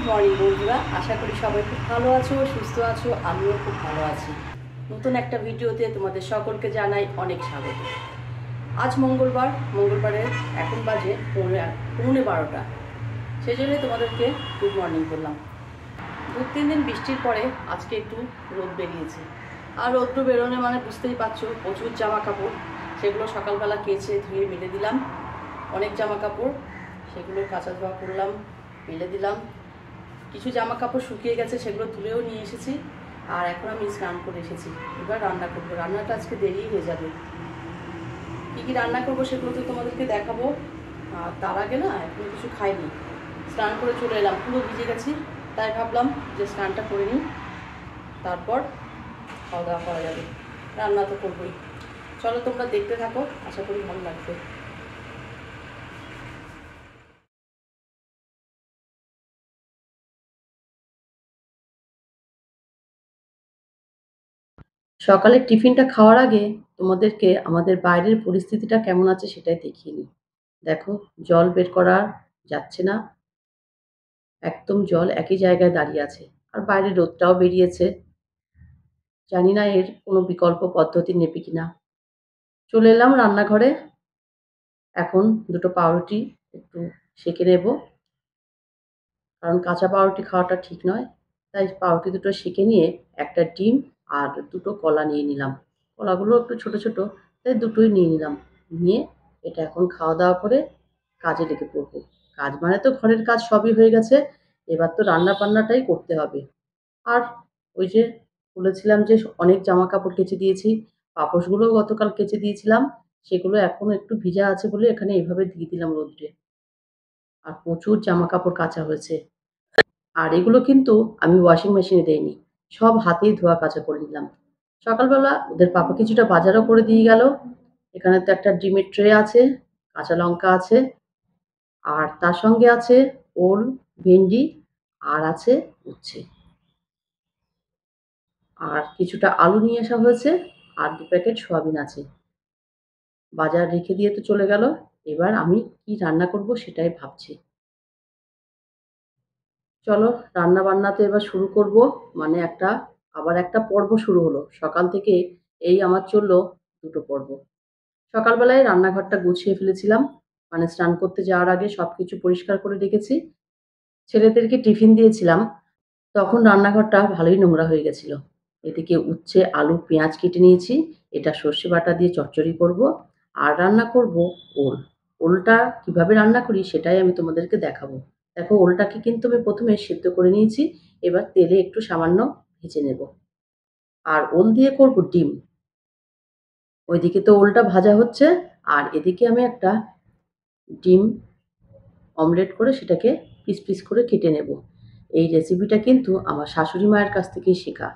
Morning বন্ধুরা, আশা করি সবাই খুব ভালো আছো, সুস্থ আছো। আমিও খুব ভালো আছি। নতুন একটা ভিডিওতে তোমাদের সকলকে জানাই অনেক স্বাগত। আজ মঙ্গলবারের এখন বাজে পৌনে 12টা। সেই জন্যই তোমাদেরকে গুড মর্নিং করলাম। 2-3 দিন বৃষ্টির পরে আজকে একটু রোদ বেরিয়েছে। আর রোদ্র বেরোনে মানে বুঝতেই পারছো, প্রচুর জামা কাপড়, সেগুলো সকালবেলা কেচে ধুয়ে মেলে দিলাম। অনেক জামা কাপড়, সেগুলো কাচা ধোয়া করলাম, মেলে দিলাম। কিছু জামা কাপড় শুকিয়ে গেছে, সেগুলো তুলেও নিয়ে এসেছি। আর এখন আমি স্নান করে এসেছি। এবার রান্না করবো। রান্নাটা আজকে দেরি হয়ে যাবে। কী কী রান্না করবো সেগুলো তো তোমাদেরকে দেখাবো। আর তার আগে না, এখন কিছু খাইনি, স্নান করে চলে এলাম, পুরো ভিজে গেছি। তাই ভাবলাম যে স্নানটা করে নিই, তারপর খাওয়া দাওয়া করা যাবে। রান্না তো করবোই। চলো তোমরা দেখতে থাকো, আশা করি ভালো লাগবে। সকালের টিফিনটা খাওয়ার আগে তোমাদেরকে আমাদের বাইরের পরিস্থিতিটা কেমন আছে সেটাই দেখিয়ে নিই। দেখো, জল বের করা যাচ্ছে না, একদম জল একই জায়গায় দাঁড়িয়ে আছে। আর বাইরে রোদটাও বেরিয়েছে। জানি না এর কোনো বিকল্প পদ্ধতি নেবে কিনা। চলে এলাম রান্নাঘরে। এখন দুটো পাউরুটি একটু সেঁকে নেব, কারণ কাঁচা পাউরুটি খাওয়াটা ঠিক নয়। তাই পাউরুটি দুটো সেঁকে নিয়ে একটা ডিম আর দুটো কলা নিয়ে নিলাম। কলাগুলো একটু ছোট ছোট, তাই দুটোই নিয়ে নিলাম। নিয়ে এটা এখন খাওয়া দাওয়া করে কাজে লেগে পড়বো। কাজ মানে তো ঘরের কাজ সবই হয়ে গেছে, এবার তো রান্না বান্নাটাই করতে হবে। আর ওই যে বলেছিলাম যে অনেক জামা কাপড় কেচে দিয়েছি, পাপোশগুলোও গতকাল কেচে দিয়েছিলাম, সেগুলো এখনো একটু ভিজা আছে বলে এখানে এইভাবে দিয়ে দিলাম রোদ্রে। আর প্রচুর জামা কাপড় কাচা হয়েছে। আর এগুলো কিন্তু আমি ওয়াশিং মেশিনে দেইনি, সব হাতেই ধোয়া কাচা করে নিলাম। সকালবেলা ওদের পাপা কিছুটা বাজারও করে দিয়ে গেল। এখানে তো একটা ডিমের ট্রে আছে, কাঁচা লঙ্কা আছে, আর তার সঙ্গে আছে ওল, ভেন্ডি, আর আছে উচ্ছে, আর কিছুটা আলু নিয়ে আসা হয়েছে, আর 2 প্যাকেট সয়াবিন আছে। বাজার রেখে দিয়ে তো চলে গেল। এবার আমি কি রান্না করব সেটাই ভাবছি। চলো, রান্না বান্না তো এবার শুরু করব। মানে আবার একটা পর্ব শুরু হলো। সকাল থেকে এই আমার চললো দুটো পর্ব। সকালবেলায় রান্নাঘরটা গুছিয়ে ফেলেছিলাম, মানে স্নান করতে যাওয়ার আগে সবকিছু পরিষ্কার করে রেখেছি। ছেলেদেরকে টিফিন দিয়েছিলাম, তখন রান্নাঘরটা ভালোই নোংরা হয়ে গেছিল। এদিকে উচ্ছে, আলু, পেঁয়াজ কেটে নিয়েছি। এটা সর্ষে বাটা দিয়ে চচ্চড়ি করব। আর রান্না করব ওল। ওলটা কিভাবে রান্না করি সেটাই আমি তোমাদেরকে দেখাবো। দেখো, ওলটাকে কিন্তু আমি প্রথমে সিদ্ধ করে নিয়েছি। এবার তেলে একটু সামান্য ভেজে নেব। আর ওল দিয়ে করব ডিম। ওইদিকে তো ওলটা ভাজা হচ্ছে, আর এদিকে আমি একটা ডিম অমলেট করে সেটাকে পিস পিস করে কেটে নেব। এই রেসিপিটা কিন্তু আমার শাশুড়ি মায়ের কাছ থেকেই শেখা।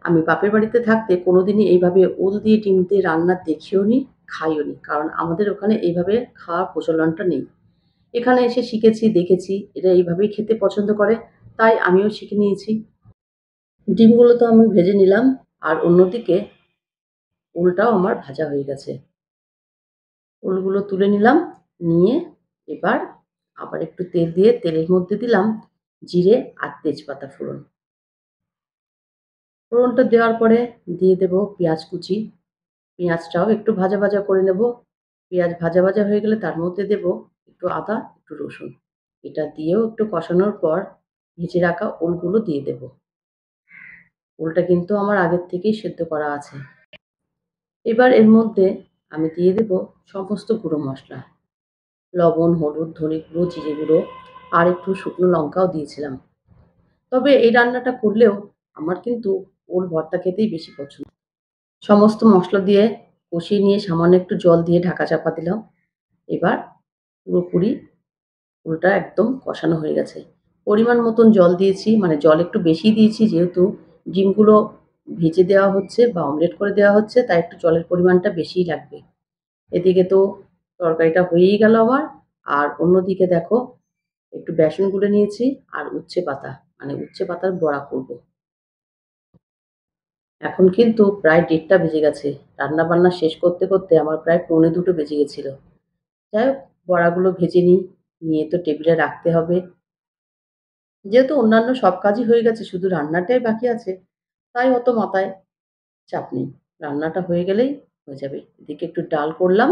আমি বাপের বাড়িতে থাকতে কোনোদিনই এইভাবে ওল দিয়ে ডিম দিয়ে রান্না দেখিও নি, খাইও নি। কারণ আমাদের ওখানে এইভাবে খাওয়ার প্রচলনটা নেই। এখানে এসে শিখেছি, দেখেছি এরা এইভাবেই খেতে পছন্দ করে, তাই আমিও শিখে নিয়েছি। ডিমগুলো তো আমি ভেজে নিলাম, আর অন্যদিকে ওলটাও আমার ভাজা হয়ে গেছে। ওলগুলো তুলে নিলাম, নিয়ে এবার আবার একটু তেল দিয়ে তেলের মধ্যে দিলাম জিরে আর তেজপাতা ফোড়ন। ফোড়নটা দেওয়ার পরে দিয়ে দেব পেঁয়াজ কুচি। পেঁয়াজটাও একটু ভাজা ভাজা করে নেব। পেঁয়াজ ভাজা ভাজা হয়ে গেলে তার মধ্যে দেব একটু আদা, একটু রসুন। এটা দিয়েও একটু কষানোর পর ভেজে রাখা ওলগুলো দিয়ে দেব। ওলটা কিন্তু আমার আগের থেকেই সেদ্ধ করা আছে। এবার এর মধ্যে আমি দিয়ে দেব সমস্ত গুঁড়ো মশলা, লবণ, হলুদ, ধনে গুঁড়ো, জিরে গুঁড়ো, আর একটু শুকনো লঙ্কাও দিয়েছিলাম। তবে এই রান্নাটা করলেও আমার কিন্তু ওল ভর্তা খেতেই বেশি পছন্দ। সমস্ত মশলা দিয়ে কষিয়ে নিয়ে সামান্য একটু জল দিয়ে ঢাকা চাপা দিলাম। এবার পুরোপুরি ওলটা একদম কষানো হয়ে গেছে। পরিমাণ মতন জল দিয়েছি, মানে জল একটু বেশিই দিয়েছি, যেহেতু ডিমগুলো ভেজে দেওয়া হচ্ছে বা অমলেট করে দেওয়া হচ্ছে, তাই একটু জলের পরিমাণটা বেশিই লাগবে। এদিকে তো তরকারিটা হয়েই গেল আমার। আর অন্যদিকে দেখো, একটু বেসন গুলে নিয়েছি, আর উচ্ছে পাতা, মানে উচ্ছে পাতার বড়া করব। এখন কিন্তু প্রায় 1:30টা বেজে গেছে। রান্না বান্না শেষ করতে করতে আমার প্রায় 1:45 বেজে গেছিল। যাই হোক, বড়াগুলো ভেজে নিই, নিয়ে তো টেবিলে রাখতে হবে। যেহেতু অন্যান্য সব কাজই হয়ে গেছে, শুধু রান্নাটাই বাকি আছে, তাই অত মাথায় চাপ নেই। রান্নাটা হয়ে গেলেই হয়ে যাবে। এদিকে একটু ডাল করলাম।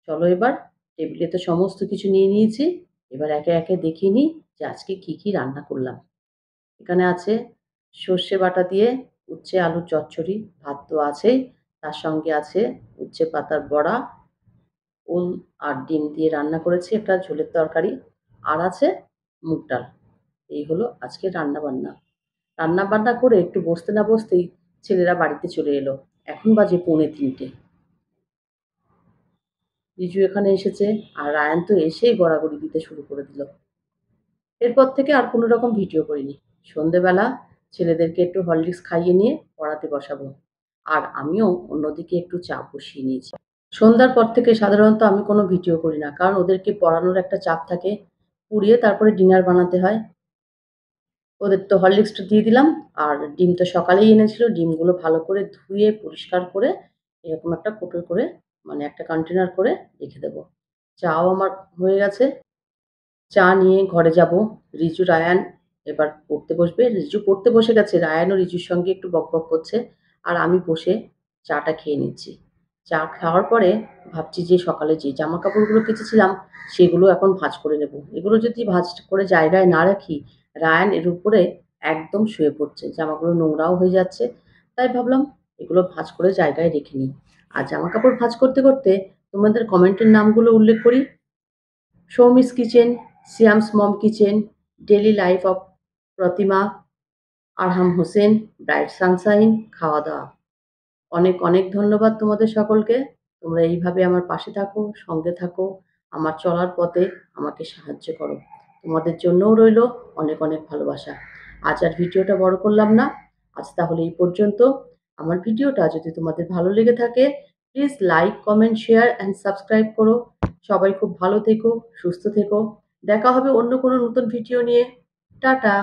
চলো এবার টেবিলে তো সমস্ত কিছু নিয়ে নিয়েছি। এবার একে, একে দেখিয়ে নিই যে আজকে কি, কি রান্না করলাম। এখানে আছে সর্ষে বাটা দিয়ে উচ্ছে আলুর চচ্চড়ি, ভাত তো আছেই। তার সঙ্গে আছে উচ্ছে পাতার বড়া, ওল আর ডিম দিয়ে রান্না করেছি একটা ঝোলের তরকারি। আর আছে মুগ ডাল। এই হলো আজকের রান্নাবান্না। রান্নাবান্না করে একটু বসতে না বসতেই ছেলেরা বাড়িতে চলে এলো। এখন বাজে 2:45। রিজু এখানে এসেছে আর রায়ান তো এসেই গড়াগড়ি দিতে শুরু করে দিল। এরপর থেকে আর কোনো রকম ভিডিও করিনি। সন্ধেবেলা ছেলেদেরকে একটু হরলিক্স খাইয়ে নিয়ে পড়াতে বসাবো। আর আমিও অন্যদিকে একটু চা বসিয়ে নিয়েছি। সন্ধ্যার পর থেকে সাধারণত আমি কোনো ভিডিও করি না। কারণ ওদেরকে পড়ানোর একটা চাপ থাকে। পুড়িয়ে তারপরে ডিনার বানাতে হয়। ওদের তো হরলিক্সটা দিয়ে দিলাম। আর ডিম তো সকালেই এনেছিল। ডিমগুলো ভালো করে ধুয়ে পরিষ্কার করে এরকম একটা কোটো করে মানে একটা কন্টেনার করে রেখে দেবো। চাও আমার হয়ে গেছে। চা নিয়ে ঘরে যাব। রিজু, রায়ান এবার পড়তে বসবে। রিজু পড়তে বসে গেছে। রায়ানও রিজুর সঙ্গে একটু বকবক করছে। আর আমি বসে চাটা খেয়ে নিচ্ছি। চা খাওয়ার পরে ভাবছি যে সকালে যে জামাকাপড়গুলো কেচেছিলাম সেগুলো এখন ভাঁজ করে নেব। এগুলো যদি ভাঁজ করে জায়গায় না রাখি, রায়ান এর উপরে একদম শুয়ে পড়ছে। জামাগুলো নোংরাও হয়ে যাচ্ছে। তাই ভাবলাম এগুলো ভাঁজ করে জায়গায় রেখে নিই। আর জামাকাপড় ভাঁজ করতে, করতে তোমাদের কমেন্টের নামগুলো উল্লেখ করি। সৌমিস কিচেন, সিয়ামস mom kitchen, daily life of Pratima, Arham Hossain, bright sunshine, খাওয়া দাওয়া। অনেক, অনেক ধন্যবাদ তোমাদের সকলকে। তোমরা এইভাবে আমার পাশে থাকো, সঙ্গে থাকো, আমার চলার পথে আমাকে সাহায্য করো। তোমাদের জন্যও রইলো অনেক, অনেক ভালোবাসা। আজ আর ভিডিওটা বড় করলাম না। আজ তাহলে এই পর্যন্ত। আমার ভিডিওটা যদি তোমাদের ভালো লেগে থাকে, please like, comment, share and subscribe করো। সবাই খুব ভালো থেকো, সুস্থ থেকো। দেখা হবে অন্য কোনো নতুন ভিডিও নিয়ে। টাটা।